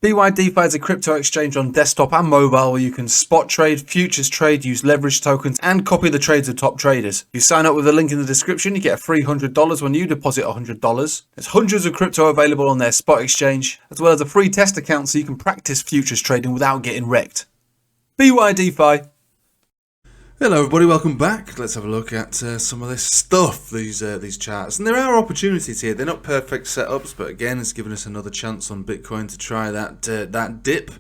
BYDFi is a crypto exchange on desktop and mobile where you can spot trade, futures trade, use leverage tokens, and copy the trades of top traders. If you sign up with the link in the description, you get a free $100 when you deposit $100. There's hundreds of crypto available on their spot exchange, as well as a free test account so you can practice futures trading without getting wrecked. BYDFi. Hello everybody, welcome back. Let's have a look at some of this stuff, these charts. And there are opportunities here. They're not perfect setups, but again, it's given us another chance on Bitcoin to try that dip.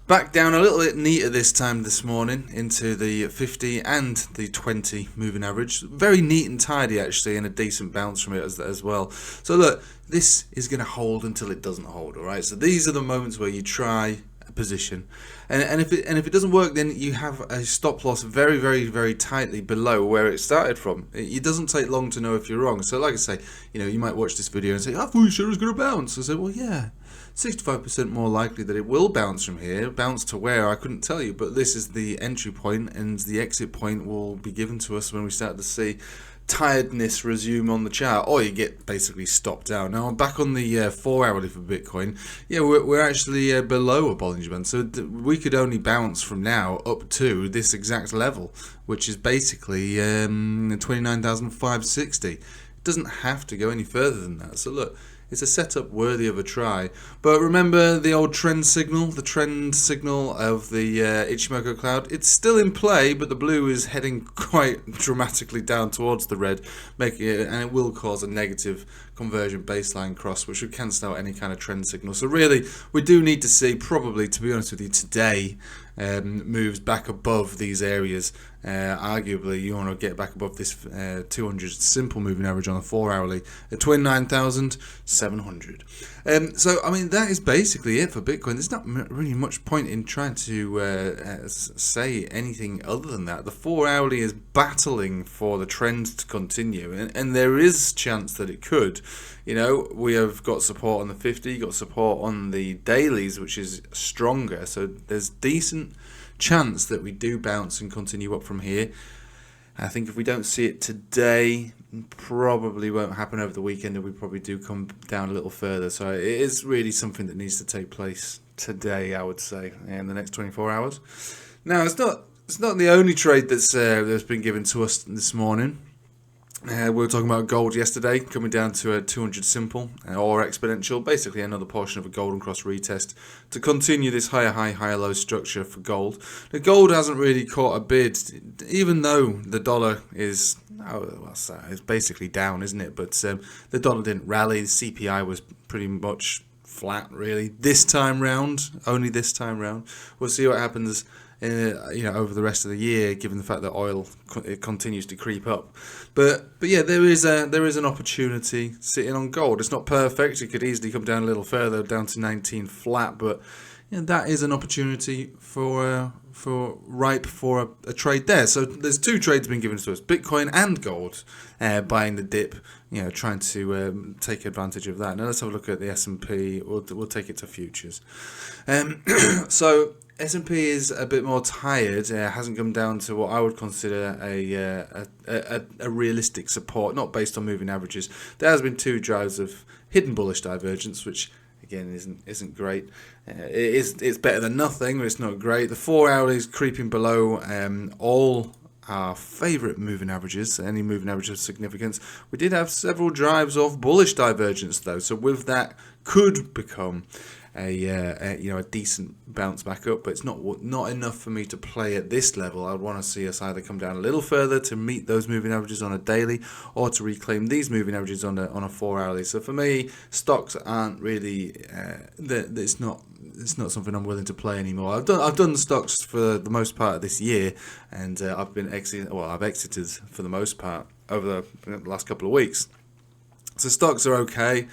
Back down a little bit neater this morning into the 50 and the 20 moving average. Very neat and tidy actually, and a decent bounce from it as well. So look, this is going to hold until it doesn't hold, alright? So these are the moments where you try position, and if it doesn't work, then you have a stop loss very tightly below where it started from. It doesn't take long to know if you're wrong. So like I say, you might watch this video and say, I thought you said it was going to bounce. I said, well, yeah, 65% more likely that it will bounce from here. Bounce to where, I couldn't tell you, but this is the entry point, and the exit point will be given to us when we start to see tiredness resume on the chart, or you get basically stopped out. Now I'm back on the 4 hourly for Bitcoin. Yeah, we're actually below a Bollinger Band, so we could only bounce from now up to this exact level, which is basically 29,560. It doesn't have to go any further than that. So look, it's a setup worthy of a try. But remember the old trend signal, the trend signal of the Ichimoku cloud? It's still in play, but the blue is heading quite dramatically down towards the red, making it, and it will cause a negative conversion baseline cross, which would cancel out any kind of trend signal. So really, we do need to see, probably, to be honest with you, today moves back above these areas. Arguably, you want to get back above this 200 simple moving average on a 4 hourly at 29,700. So, I mean, that is basically it for Bitcoin. There's not really much point in trying to say anything other than that. The 4 hourly is battling for the trend to continue, and there is chance that it could. We have got support on the 50, got support on the dailies, which is stronger. So there's decent chance that we do bounce and continue up from here. I think if we don't see it today, probably won't happen over the weekend, and we probably do come down a little further. So it is really something that needs to take place today, I would say, in the next 24 hours. Now, it's not the only trade that's been given to us this morning. We were talking about gold yesterday, coming down to a 200 simple or exponential, basically another portion of a golden cross retest to continue this higher high, higher low structure for gold. The gold hasn't really caught a bid, even though the dollar is, it's basically down, isn't it? But the dollar didn't rally. The CPI was pretty much flat, really. Only this time round. We'll see what happens over the rest of the year, given the fact that oil continues to creep up. But yeah, there is an opportunity sitting on gold. It's not perfect. It could easily come down a little further, down to 19 flat. But that is an opportunity for ripe for a trade there. So there's two trades being given to us: Bitcoin and gold, buying the dip. Trying to take advantage of that. Now let's have a look at the S&P. We'll take it to futures. So S&P is a bit more tired. Hasn't come down to what I would consider a realistic support, not based on moving averages. There has been 2 drives of hidden bullish divergence, which again isn't great. It's better than nothing, but it's not great. The 4 hourly is creeping below all our favourite moving averages, any moving average of significance. We did have several drives of bullish divergence though, so with that could become a decent bounce back up, but it's not enough for me to play at this level. I'd want to see us either come down a little further to meet those moving averages on a daily, or to reclaim these moving averages on a 4 hourly. So for me, stocks aren't really it's not something I'm willing to play anymore. I've done stocks for the most part of this year, and I've exited for the most part over the last couple of weeks. So stocks are okay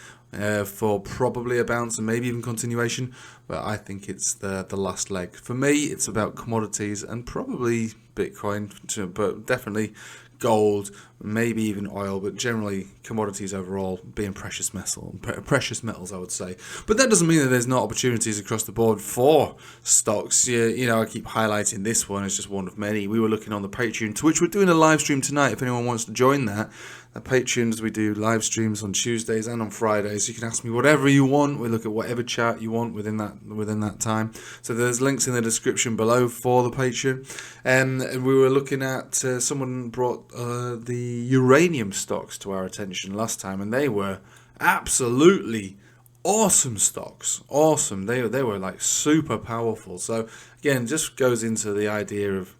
for probably a bounce and maybe even continuation, but I think it's the last leg. For me, it's about commodities and probably Bitcoin, but definitely gold maybe even oil, but generally commodities overall being precious metals, I would say. But that doesn't mean that there's not opportunities across the board for stocks. You know, I keep highlighting this one as just one of many. We were looking on the Patreon, to which we're doing a live stream tonight. If anyone wants to join that, at Patreons, we do live streams on Tuesdays and on Fridays. You can ask me whatever you want. We look at whatever chart you want within that time. So there's links in the description below for the Patreon. And we were looking at someone brought the uranium stocks to our attention last time, and they were absolutely awesome stocks. Awesome. They were like super powerful. So again, just goes into the idea of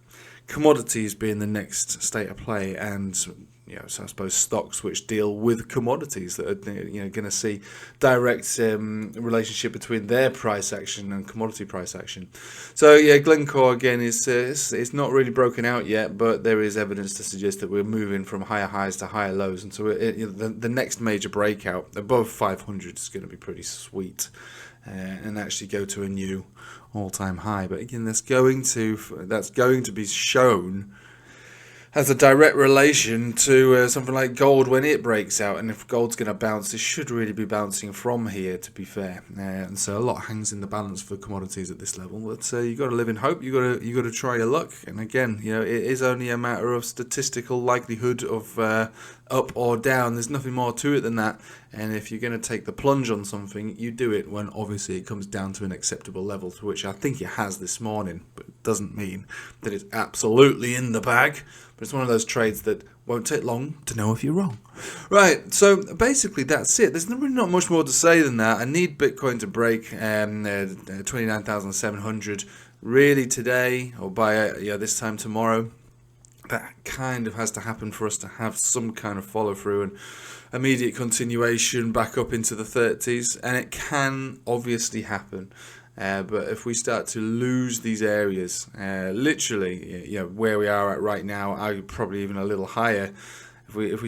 commodities being the next state of play, and so I suppose stocks which deal with commodities that are going to see direct relationship between their price action and commodity price action. So yeah, Glencore again is it's not really broken out yet, but there is evidence to suggest that we're moving from higher highs to higher lows, and so the next major breakout above 500 is going to be pretty sweet, and actually go to a new all-time high. But again, that's going to be shown has a direct relation to something like gold when it breaks out, and if gold's going to bounce, it should really be bouncing from here, to be fair. And so a lot hangs in the balance for commodities at this level. But you got to live in hope. You got to try your luck. And again, it is only a matter of statistical likelihood of up or down. There's nothing more to it than that. And if you're going to take the plunge on something, you do it when obviously it comes down to an acceptable level, to which I think it has this morning. But it doesn't mean that it's absolutely in the bag. But it's one of those trades that won't take long to know if you're wrong. Right, so basically that's it. There's really not much more to say than that. I need Bitcoin to break 29,700 really today, or by this time tomorrow. That kind of has to happen for us to have some kind of follow through and immediate continuation back up into the 30s, and it can obviously happen. But if we start to lose these areas, literally, where we are at right now, probably even a little higher. If we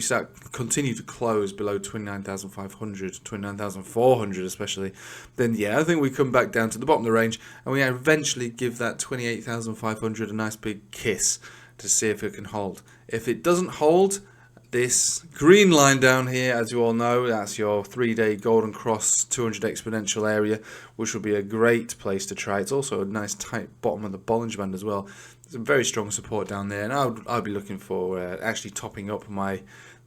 continue to close below 29,500, 29,400 especially, then I think we come back down to the bottom of the range, and we eventually give that 28,500 a nice big kiss to see if it can hold. If it doesn't hold, this green line down here, as you all know, that's your 3-day Golden Cross 200 exponential area, which will be a great place to try. It's also a nice tight bottom of the Bollinger Band as well. There's a very strong support down there, and I'll be looking for actually topping up my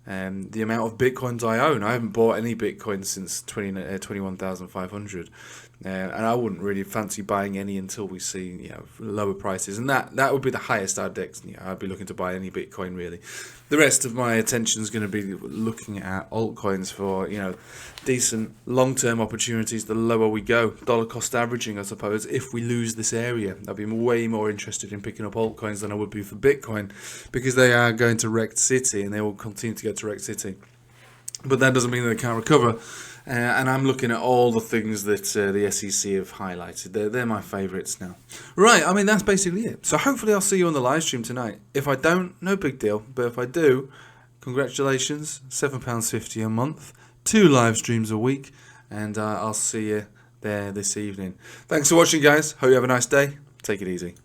the amount of Bitcoins I own. I haven't bought any Bitcoin since 21,500. And I wouldn't really fancy buying any until we see lower prices, and that would be the highest I'd be looking to buy any Bitcoin really. The rest of my attention is going to be looking at altcoins for decent long-term opportunities. The lower we go, dollar cost averaging, I suppose. If we lose this area, I'd be way more interested in picking up altcoins than I would be for Bitcoin, because they are going to wrecked city, and they will continue to go to wrecked city. But that doesn't mean that they can't recover. And I'm looking at all the things that the SEC have highlighted. They're my favourites now. Right, I mean, that's basically it. So hopefully I'll see you on the live stream tonight. If I don't, no big deal. But if I do, congratulations, £7.50 a month, 2 live streams a week, and I'll see you there this evening. Thanks for watching, guys. Hope you have a nice day. Take it easy.